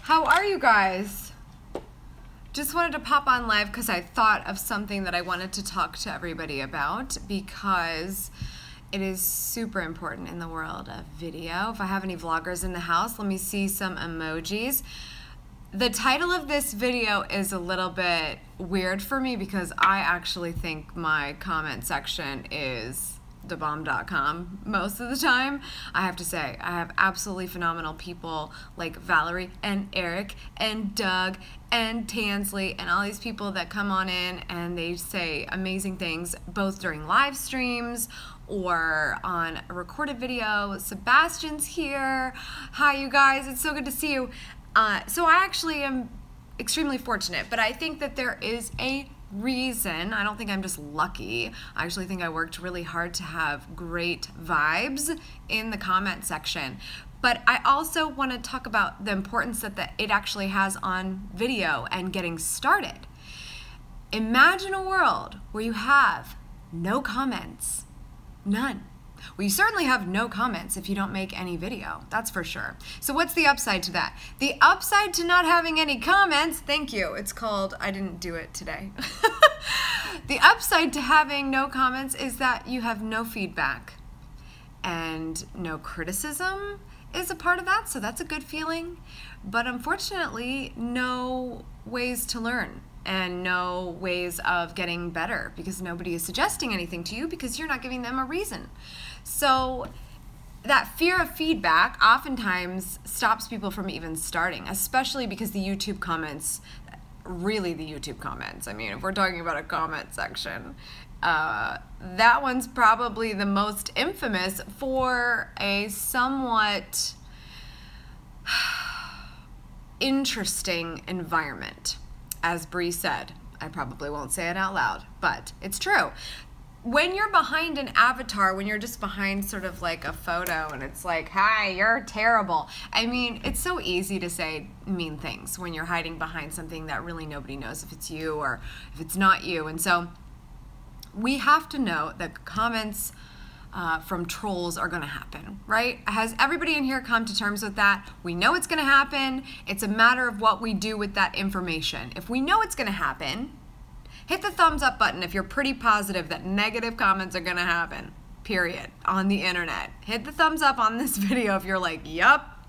How are you guys? Just wanted to pop on live because I thought of something that I wanted to talk to everybody about because it is super important in the world of video. If I have any vloggers in the house, let me see some emojis. The title of this video is a little bit weird for me because I actually think my comment section is thebomb.com most of the time. I have to say, I have absolutely phenomenal people like Valerie and Eric and Doug and Tansley and all these people that come on in and they say amazing things both during live streams or on a recorded video. Sebastian's here. Hi you guys, it's so good to see you. So I actually am extremely fortunate, but I think that there is a reason. I don't think I'm just lucky. I actually think I worked really hard to have great vibes in the comment section. But I also want to talk about the importance that it actually has on video and getting started. Imagine a world where you have no comments, none. Well, you certainly have no comments if you don't make any video, that's for sure. So what's the upside to that? The upside to not having any comments, thank you, it's called, I didn't do it today. The upside to having no comments is that you have no feedback and no criticism is a part of that, so that's a good feeling. But unfortunately, no ways to learn and no ways of getting better because nobody is suggesting anything to you because you're not giving them a reason. So that fear of feedback oftentimes stops people from even starting, especially because the YouTube comments, really the YouTube comments, I mean, if we're talking about a comment section, that one's probably the most infamous for a somewhat interesting environment. As Bree said, I probably won't say it out loud, but it's true. When you're behind an avatar, when you're just behind sort of like a photo and it's like, hi, you're terrible. I mean, it's so easy to say mean things when you're hiding behind something that really nobody knows if it's you or if it's not you. And so we have to know that comments from trolls are going to happen, right? Has everybody in here come to terms with that? We know it's going to happen. It's a matter of what we do with that information. If we know it's going to happen, hit the thumbs up button if you're pretty positive that negative comments are going to happen, period, on the internet. Hit the thumbs up on this video if you're like, yup.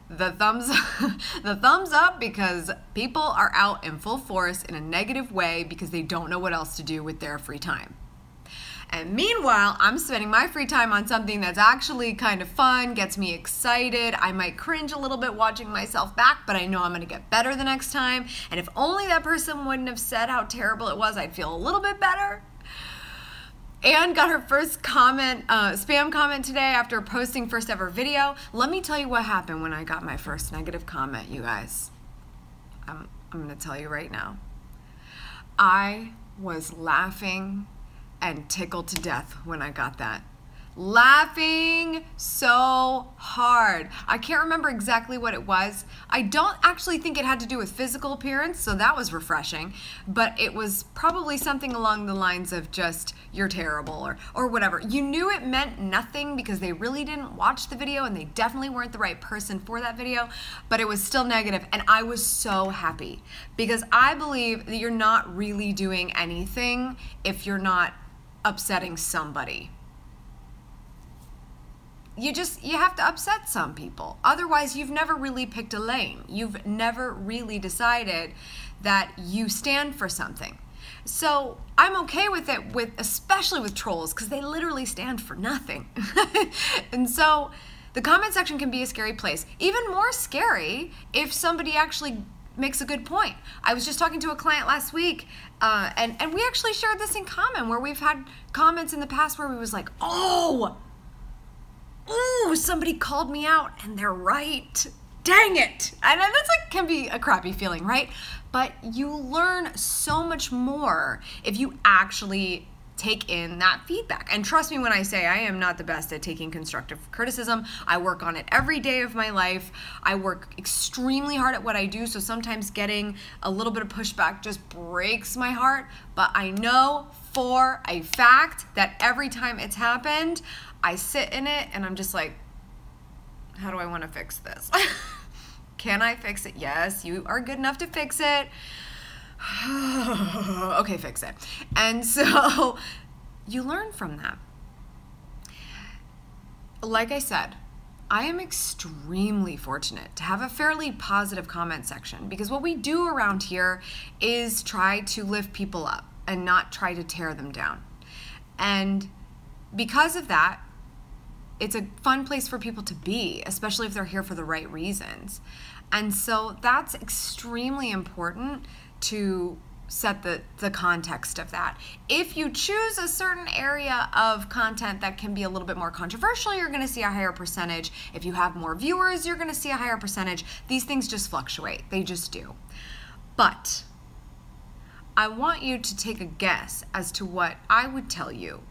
The thumbs up because people are out in full force in a negative way because they don't know what else to do with their free time. And meanwhile, I'm spending my free time on something that's actually kind of fun, gets me excited. I might cringe a little bit watching myself back, but I know I'm gonna get better the next time. And if only that person wouldn't have said how terrible it was, I'd feel a little bit better. Anne got her first comment, spam comment today after posting first ever video. Let me tell you what happened when I got my first negative comment, you guys. I'm gonna tell you right now. I was laughing and tickled to death when I got that. Laughing so hard. I can't remember exactly what it was. I don't actually think it had to do with physical appearance, so that was refreshing, but it was probably something along the lines of just, you're terrible, or whatever. You knew it meant nothing because they really didn't watch the video and they definitely weren't the right person for that video, but it was still negative, and I was so happy because I believe that you're not really doing anything if you're not upsetting somebody. You have to upset some people. Otherwise, you've never really picked a lane. You've never really decided that you stand for something. So I'm okay with it, especially with trolls, because they literally stand for nothing. And so the comment section can be a scary place. Even more scary if somebody actually makes a good point. I was just talking to a client last week, and we actually shared this in common, where we've had comments in the past where we was like, oh, ooh, somebody called me out and they're right. Dang it. And that's like, can be a crappy feeling, right? But you learn so much more if you actually take in that feedback. And trust me when I say I am not the best at taking constructive criticism. I work on it every day of my life. I work extremely hard at what I do, so sometimes getting a little bit of pushback just breaks my heart. But I know for a fact that every time it's happened, I sit in it and I'm just like, how do I want to fix this? Can I fix it? Yes, you are good enough to fix it. Okay, fix it. And so you learn from that. Like I said, I am extremely fortunate to have a fairly positive comment section, because what we do around here is try to lift people up and not try to tear them down. And because of that, it's a fun place for people to be, especially if they're here for the right reasons. And so that's extremely important to set the context of that. If you choose a certain area of content that can be a little bit more controversial, you're going to see a higher percentage. If you have more viewers, you're going to see a higher percentage. These things just fluctuate. They just do. But I want you to take a guess as to what I would tell you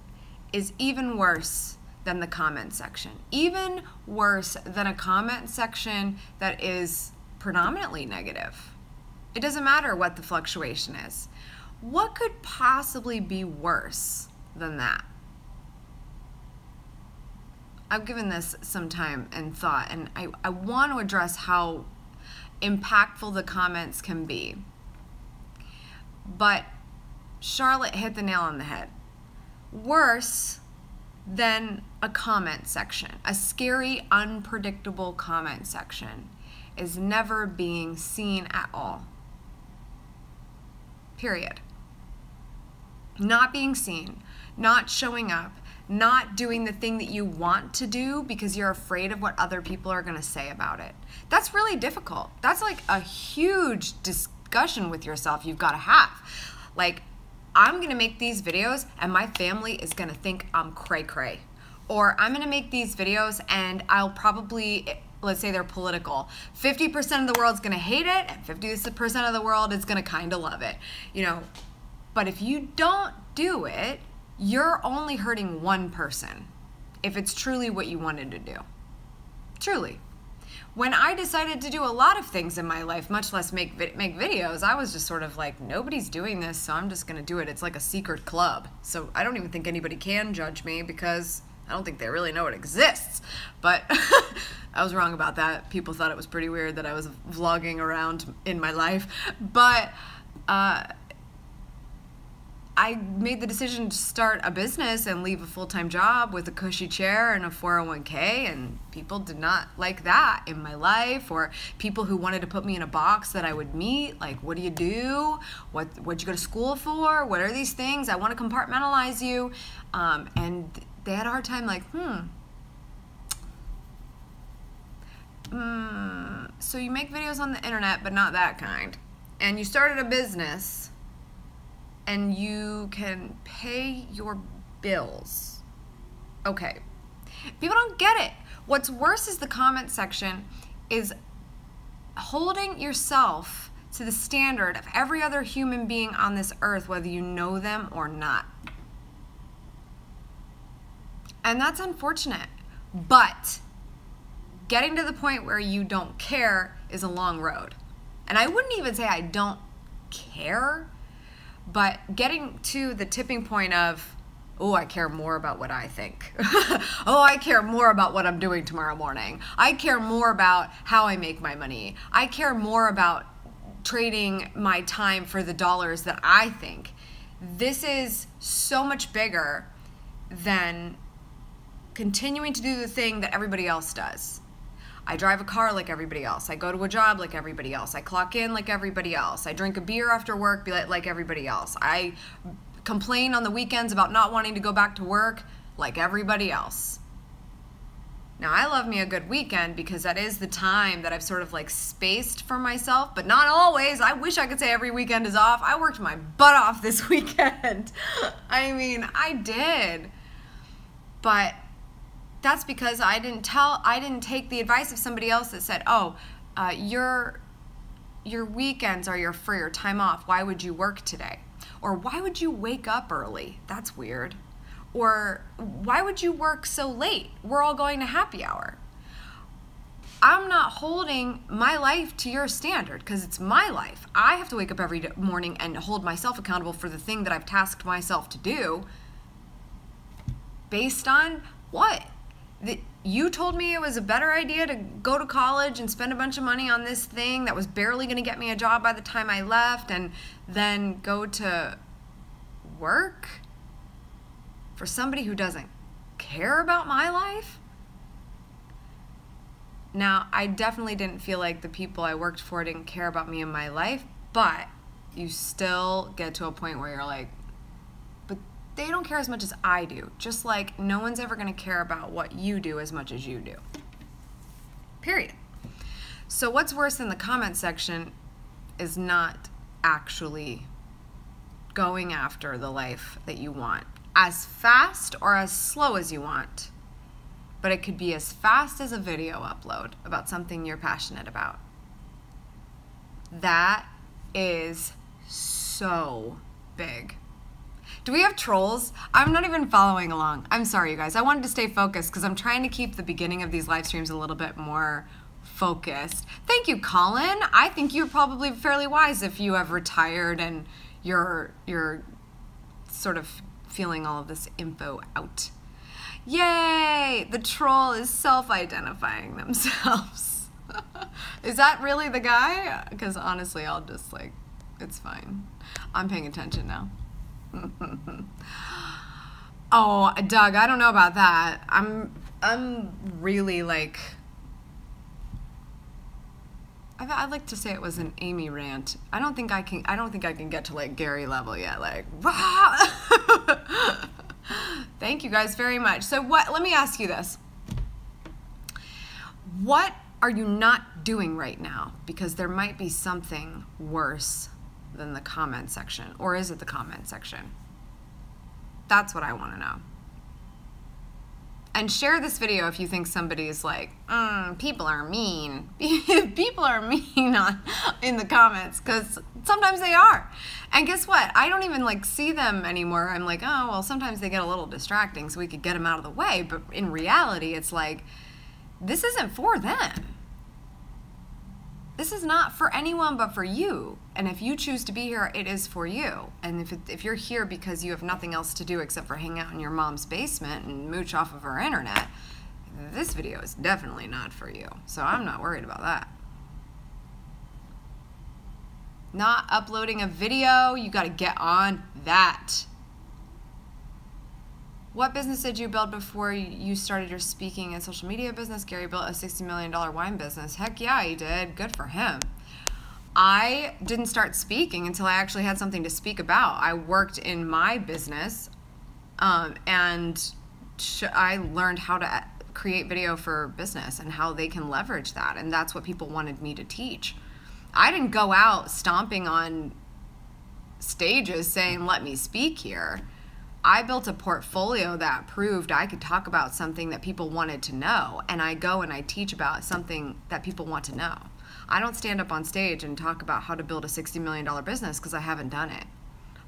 is even worse than the comment section. Even worse than a comment section that is predominantly negative. It doesn't matter what the fluctuation is. What could possibly be worse than that? I've given this some time and thought, and I want to address how impactful the comments can be. But Charlotte hit the nail on the head. Worse than a comment section, a scary, unpredictable comment section, is never being seen at all. Period. Not being seen, not showing up, not doing the thing that you want to do because you're afraid of what other people are going to say about it. That's really difficult. That's like a huge discussion with yourself you've got to have. Like, I'm going to make these videos and my family is going to think I'm cray-cray. Or I'm going to make these videos and I'll probably, let's say they're political, 50% of the world's going to hate it and 50% of the world is going to kind of love it. You know, but if you don't do it, you're only hurting one person if it's truly what you wanted to do. Truly. When I decided to do a lot of things in my life, much less make videos, I was just sort of like, nobody's doing this, so I'm just going to do it. It's like a secret club. So I don't even think anybody can judge me because I don't think they really know it exists. But I was wrong about that. People thought it was pretty weird that I was vlogging around in my life. But I made the decision to start a business and leave a full-time job with a cushy chair and a 401k, and people did not like that in my life, or people who wanted to put me in a box that I would meet, like, what do you do? What'd you go to school for? What are these things? I want to compartmentalize you. And they had a hard time like, so you make videos on the internet, but not that kind. And you started a business and you can pay your bills. Okay. People don't get it. What's worse is the comment section is holding yourself to the standard of every other human being on this earth, whether you know them or not. And that's unfortunate. But getting to the point where you don't care is a long road. And I wouldn't even say I don't care, but getting to the tipping point of, oh, I care more about what I think. Oh, I care more about what I'm doing tomorrow morning. I care more about how I make my money. I care more about trading my time for the dollars that I think. This is so much bigger than continuing to do the thing that everybody else does. I drive a car like everybody else. I go to a job like everybody else. I clock in like everybody else. I drink a beer after work like everybody else. I complain on the weekends about not wanting to go back to work like everybody else. Now, I love me a good weekend because that is the time that I've sort of like spaced for myself, but not always. I wish I could say every weekend is off. I worked my butt off this weekend. I mean, I did. But that's because I didn't take the advice of somebody else that said, oh, your weekends are for your time off. Why would you work today? Or why would you wake up early? That's weird. Or why would you work so late? We're all going to happy hour. I'm not holding my life to your standard because it's my life. I have to wake up every morning and hold myself accountable for the thing that I've tasked myself to do. Based on what? you told me it was a better idea to go to college and spend a bunch of money on this thing that was barely going to get me a job by the time I left, and then go to work for somebody who doesn't care about my life? Now, I definitely didn't feel like the people I worked for didn't care about me and my life, but you still get to a point where you're like, but they don't care as much as I do. Just like no one's ever going to care about what you do as much as you do. Period. So what's worse than the comment section is not actually going after the life that you want as fast or as slow as you want. But it could be as fast as a video upload about something you're passionate about. That is so big. Do we have trolls? I'm not even following along. I'm sorry, you guys. I wanted to stay focused because I'm trying to keep the beginning of these live streams a little bit more focused. Thank you, Colin. I think you're probably fairly wise if you have retired and you're sort of feeling all of this info out. Yay! The troll is self-identifying themselves. Is that really the guy? Because honestly, I'll just like, it's fine. I'm paying attention now. Oh, Doug, I don't know about that. I'm really like, I'd like to say it was an Amy rant. I don't think I can get to like Gary level yet. Like, rah! Thank you guys very much. So let me ask you this. What are you not doing right now? Because there might be something worse than the comment section. Or is it the comment section? That's what I want to know. And share this video if you think somebody's like, people are mean. People are mean in the comments, because sometimes they are. And guess what? I don't even like see them anymore. I'm like, oh, well, sometimes they get a little distracting, so we could get them out of the way. But in reality, it's like, this isn't for them. This is not for anyone but for you. And if you choose to be here, it is for you. And if you're here because you have nothing else to do except for hang out in your mom's basement and mooch off of her internet, this video is definitely not for you. So I'm not worried about that. Not uploading a video, you got to get on that. What business did you build before you started your speaking and social media business? Gary built a $60 million wine business. Heck yeah, he did. Good for him. I didn't start speaking until I actually had something to speak about. I worked in my business, and I learned how to create video for business and how they can leverage that. And that's what people wanted me to teach. I didn't go out stomping on stages saying, let me speak here. I built a portfolio that proved I could talk about something that people wanted to know, and I go and I teach about something that people want to know. I don't stand up on stage and talk about how to build a $60 million business because I haven't done it.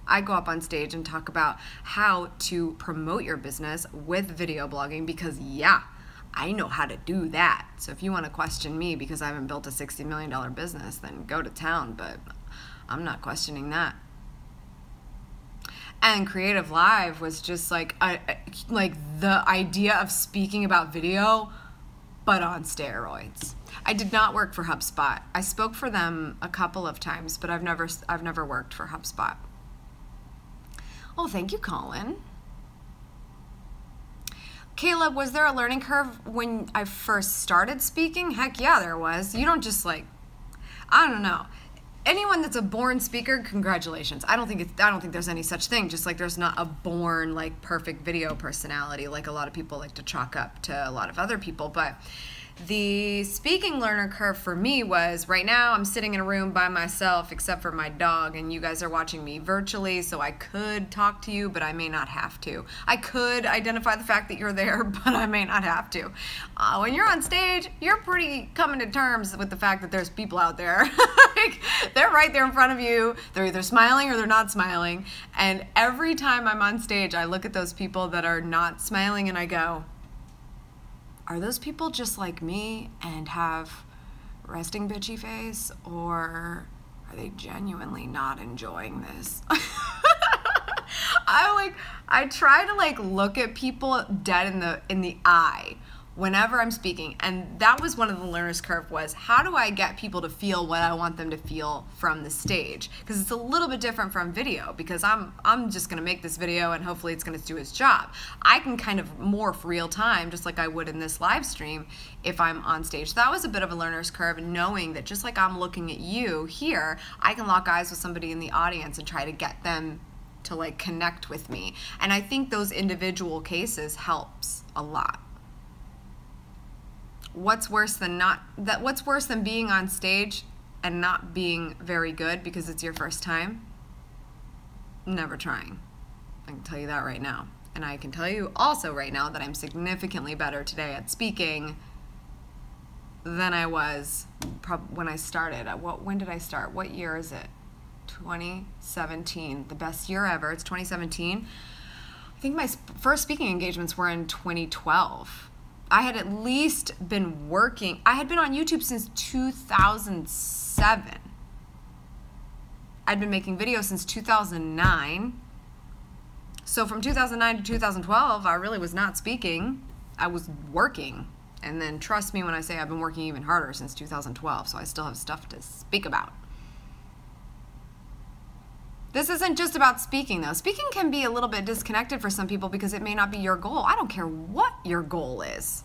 I go up on stage and talk about how to promote your business with video blogging because, yeah, I know how to do that. So if you want to question me because I haven't built a $60 million business, then go to town, but I'm not questioning that. And Creative Live was just like the idea of speaking about video, but on steroids. I did not work for HubSpot. I spoke for them a couple of times, but I've never worked for HubSpot. Oh, thank you, Colin. Caleb, was there a learning curve when I first started speaking? Heck yeah, there was. You don't just like, I don't know. Anyone that's a born speaker, congratulations. I don't think there's any such thing. Just like there's not a born like perfect video personality like a lot of people like to chalk up to a lot of other people. But the speaking learner curve for me was right now I'm sitting in a room by myself except for my dog, and you guys are watching me virtually, so I could talk to you, but I may not have to. I could identify the fact that you're there, but I may not have to. When you're on stage, you're pretty coming to terms with the fact that there's people out there. Like, they're right there in front of you. They're either smiling or they're not smiling. And every time I'm on stage, I look at those people that are not smiling and I go, are those people just like me and have resting bitchy face, or are they genuinely not enjoying this? I try to like look at people dead in the eye whenever I'm speaking. And that was one of the learner's curve, was how do I get people to feel what I want them to feel from the stage? Because it's a little bit different from video, because I'm just going to make this video and hopefully it's going to do its job. I can kind of morph real time, just like I would in this live stream if I'm on stage. So that was a bit of a learner's curve, knowing that just like I'm looking at you here, I can lock eyes with somebody in the audience and try to get them to like connect with me. And I think those individual cases helps a lot. What's worse than being on stage and not being very good because it's your first time? Never trying. I can tell you that right now. And I can tell you also right now that I'm significantly better today at speaking than I was when I started. When did I start? What year is it? 2017. The best year ever. It's 2017. I think my first speaking engagements were in 2012. I had at least been working. I had been on YouTube since 2007. I'd been making videos since 2009. So from 2009 to 2012, I really was not speaking. I was working. And then trust me when I say I've been working even harder since 2012, so I still have stuff to speak about. This isn't just about speaking, though. Speaking can be a little bit disconnected for some people because it may not be your goal. I don't care what your goal is.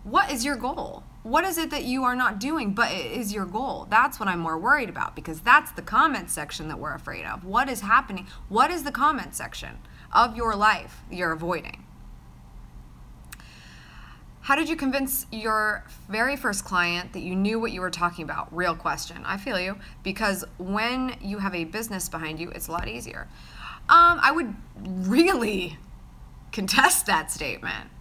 What is your goal? What is it that you are not doing, but it is your goal? That's what I'm more worried about, because that's the comment section that we're afraid of. What is happening? What is the comment section of your life you're avoiding? How did you convince your very first client that you knew what you were talking about? Real question. I feel you. Because when you have a business behind you, it's a lot easier. I would really contest that statement.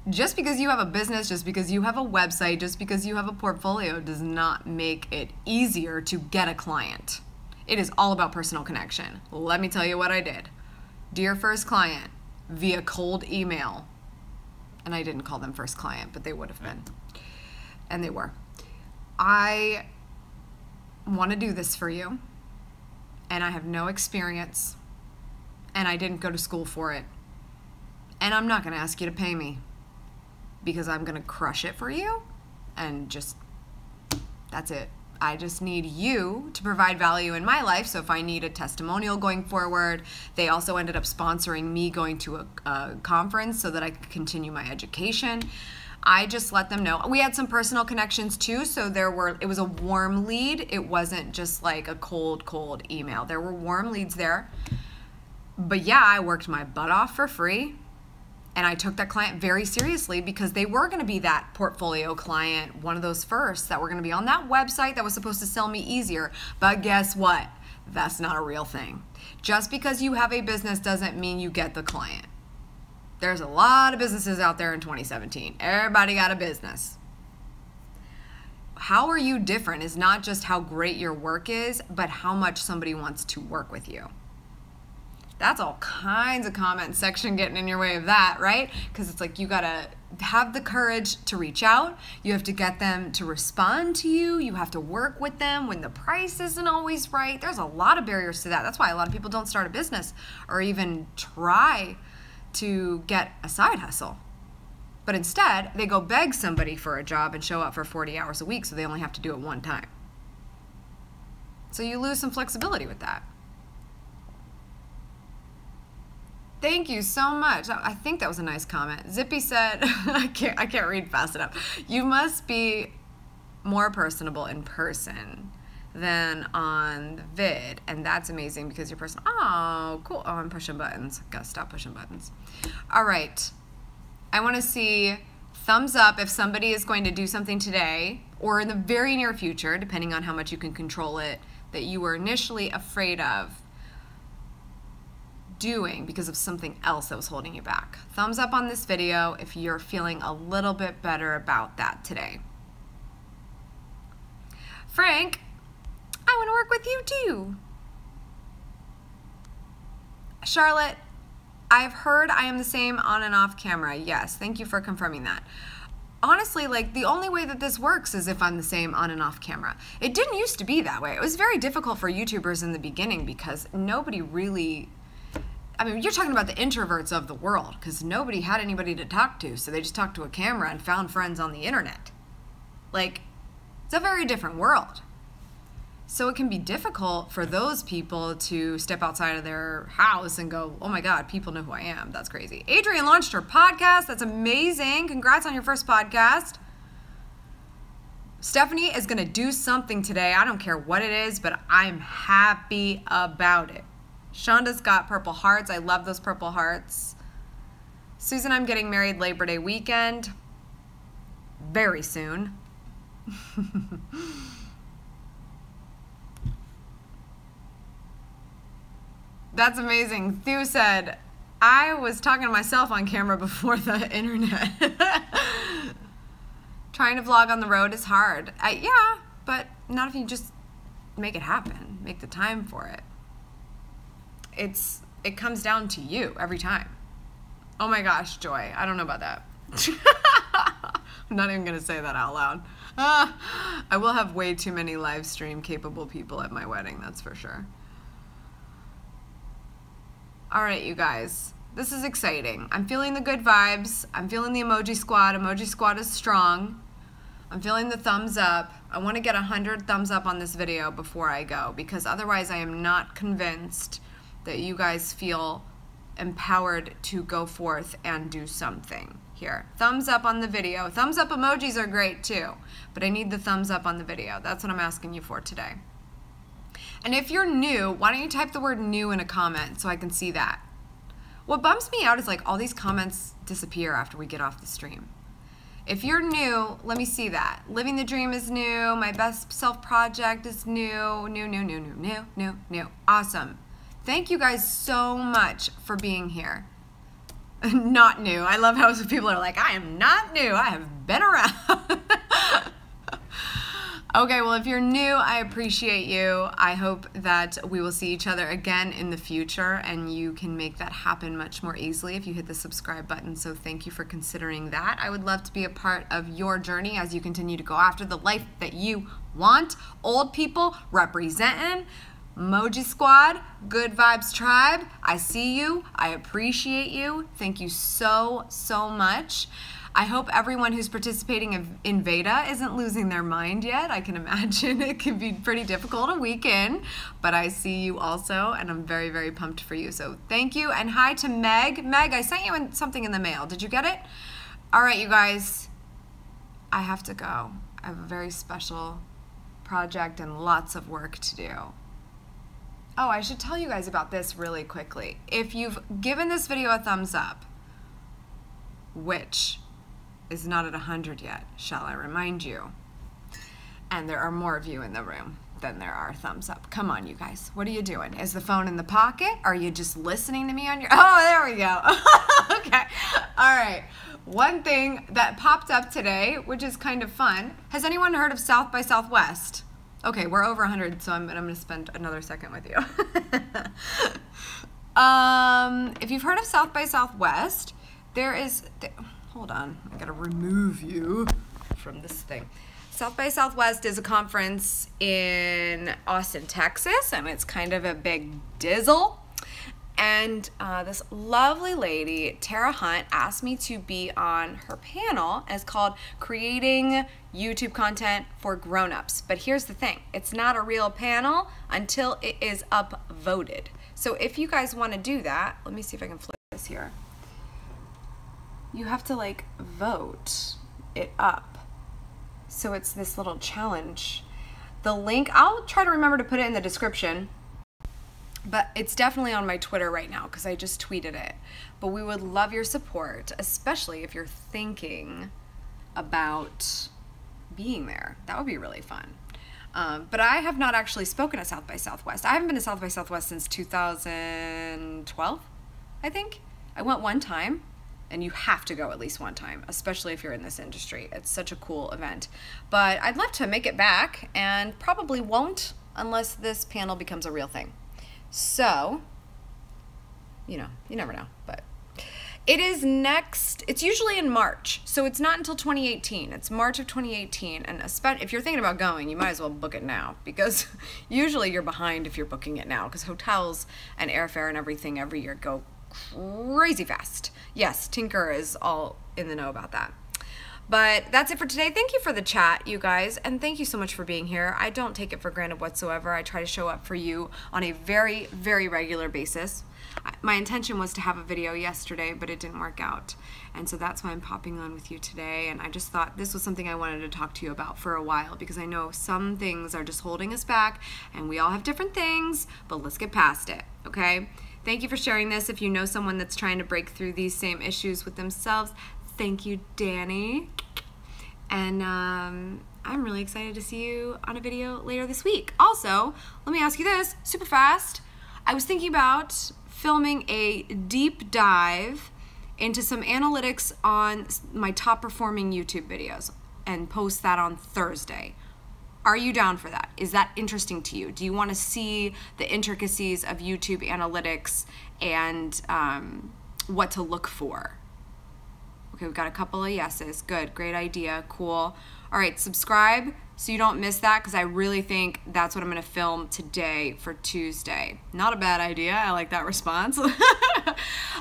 Just because you have a business, just because you have a website, just because you have a portfolio does not make it easier to get a client. It is all about personal connection. Let me tell you what I did. Dear first client, via cold email. And I didn't call them first client, but they would have been. And they were. I want to do this for you, and I have no experience, and I didn't go to school for it. And I'm not going to ask you to pay me, because I'm going to crush it for you, and just, that's it. I just need you to provide value in my life. So if I need a testimonial going forward, they also ended up sponsoring me going to a conference so that I could continue my education. I just let them know. We had some personal connections too, so it was a warm lead. It wasn't just like a cold email. There were warm leads there. But yeah, I worked my butt off for free. And I took that client very seriously because they were going to be that portfolio client, one of those first that were going to be on that website that was supposed to sell me easier. But guess what? That's not a real thing. Just because you have a business doesn't mean you get the client. There's a lot of businesses out there in 2017. Everybody got a business. How are you different is not just how great your work is, but how much somebody wants to work with you. That's all kinds of comment section getting in your way of that, right? Because it's like you gotta have the courage to reach out. You have to get them to respond to you. You have to work with them when the price isn't always right. There's a lot of barriers to that. That's why a lot of people don't start a business or even try to get a side hustle. But instead, they go beg somebody for a job and show up for 40 hours a week, so they only have to do it one time. So you lose some flexibility with that. Thank you so much. I think that was a nice comment. Zippy said, I can't read fast enough. You must be more personable in person than on the vid, and that's amazing because you're personal. Oh, cool. Oh, I'm pushing buttons. Gotta stop pushing buttons. All right. I want to see thumbs up if somebody is going to do something today or in the very near future, depending on how much you can control it, that you were initially afraid of doing because of something else that was holding you back. Thumbs up on this video if you're feeling a little bit better about that today. Frank, I want to work with you too. Charlotte, I've heard I am the same on and off camera. Yes, thank you for confirming that. Honestly, like the only way that this works is if I'm the same on and off camera. It didn't used to be that way. It was very difficult for YouTubers in the beginning because nobody really I mean, you're talking about the introverts of the world, because nobody had anybody to talk to, so they just talked to a camera and found friends on the internet. Like, it's a very different world. So it can be difficult for those people to step outside of their house and go, oh my God, people know who I am. That's crazy. Adrienne launched her podcast. That's amazing. Congrats on your first podcast. Stephanie is going to do something today. I don't care what it is, but I'm happy about it. Shonda's got purple hearts. I love those purple hearts. Susan, I'm getting married Labor Day weekend. Very soon. That's amazing. Thew said, I was talking to myself on camera before the internet. Trying to vlog on the road is hard. Yeah, but not if you just make it happen. Make the time for it. It comes down to you every time. Oh my gosh, Joy. I don't know about that. I'm not even going to say that out loud. I will have way too many live stream capable people at my wedding, that's for sure. All right, you guys. This is exciting. I'm feeling the good vibes. I'm feeling the emoji squad. Emoji squad is strong. I'm feeling the thumbs up. I want to get 100 thumbs up on this video before I go, because otherwise I am not convinced that you guys feel empowered to go forth and do something here. Thumbs up on the video. Thumbs up emojis are great too, but I need the thumbs up on the video. That's what I'm asking you for today. And if you're new, why don't you type the word new in a comment so I can see that? What bums me out is like all these comments disappear after we get off the stream. If you're new, let me see that. Living the Dream is new. My Best Self project is new. New. Awesome. Thank you guys so much for being here. Not new. I love how people are like, I am not new. I have been around. Okay, well, if you're new, I appreciate you. I hope that we will see each other again in the future, and you can make that happen much more easily if you hit the subscribe button. So thank you for considering that. I would love to be a part of your journey as you continue to go after the life that you want. Old people representing. Emoji Squad, Good Vibes Tribe, I see you. I appreciate you. Thank you so, so much. I hope everyone who's participating in Veda isn't losing their mind yet. I can imagine it can be pretty difficult a week in, but I see you also, and I'm very, very pumped for you. So thank you, and hi to Meg. Meg, I sent you something in the mail. Did you get it? All right, you guys, I have to go. I have a very special project and lots of work to do. Oh, I should tell you guys about this really quickly. If you've given this video a thumbs up, which is not at 100 yet, shall I remind you? And there are more of you in the room than there are thumbs up. Come on, you guys. What are you doing? Is the phone in the pocket? Are you just listening to me on your... Oh, there we go. Okay. All right. One thing that popped up today, which is kind of fun. Has anyone heard of South by Southwest? Okay, we're over 100, so I'm going to spend another second with you. If you've heard of South by Southwest, hold on, I got to remove you from this thing. South by Southwest is a conference in Austin, Texas, and it's kind of a big dizzle. And this lovely lady, Tara Hunt, asked me to be on her panel. And it's called Creating YouTube Content for Grown-Ups. But here's the thing. It's not a real panel until it is upvoted. So if you guys want to do that, let me see if I can flip this here. You have to like vote it up. So it's this little challenge. The link, I'll try to remember to put it in the description. But it's definitely on my Twitter right now because I just tweeted it. But we would love your support, especially if you're thinking about being there. That would be really fun. But I have not actually spoken at South by Southwest. I haven't been to South by Southwest since 2012, I think. I went one time, and you have to go at least one time, especially if you're in this industry. It's such a cool event. But I'd love to make it back, and probably won't unless this panel becomes a real thing. So, you know, you never know. But It is it's usually in March, so it's not until 2018. It's March of 2018, and if you're thinking about going, you might as well book it now, because usually you're behind if you're booking it now, because hotels and airfare and everything every year go crazy fast. Yes, Tinker is all in the know about that. But that's it for today. Thank you for the chat, you guys, and thank you so much for being here. I don't take it for granted whatsoever. I try to show up for you on a very, very regular basis. My intention was to have a video yesterday, but it didn't work out. And so that's why I'm popping on with you today. And I just thought this was something I wanted to talk to you about for a while, because I know some things are just holding us back, and we all have different things, but let's get past it, okay? Thank you for sharing this. If you know someone that's trying to break through these same issues with themselves, thank you, Danny. And I'm really excited to see you on a video later this week. Also, let me ask you this, super fast. I was thinking about filming a deep dive into some analytics on my top performing YouTube videos and post that on Thursday. Are you down for that? Is that interesting to you? Do you want to see the intricacies of YouTube analytics and what to look for? Okay, we've got a couple of yeses. Good, great idea, cool. All right, subscribe so you don't miss that, because I really think that's what I'm gonna film today for Tuesday. Not a bad idea, I like that response.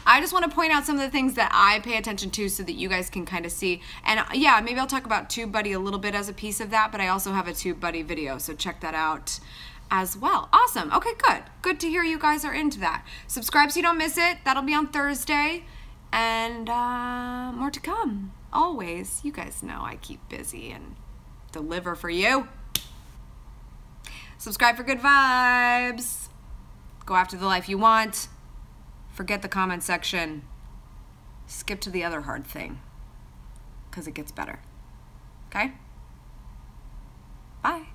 I just wanna point out some of the things that I pay attention to so that you guys can kind of see. And yeah, maybe I'll talk about TubeBuddy a little bit as a piece of that, but I also have a TubeBuddy video, so check that out as well. Awesome, okay, good. Good to hear you guys are into that. Subscribe so you don't miss it, that'll be on Thursday. And more to come, always. You guys know I keep busy and deliver for you. Subscribe for good vibes. Go after the life you want. Forget the comment section. Skip to the other hard thing, because it gets better. Okay? Bye.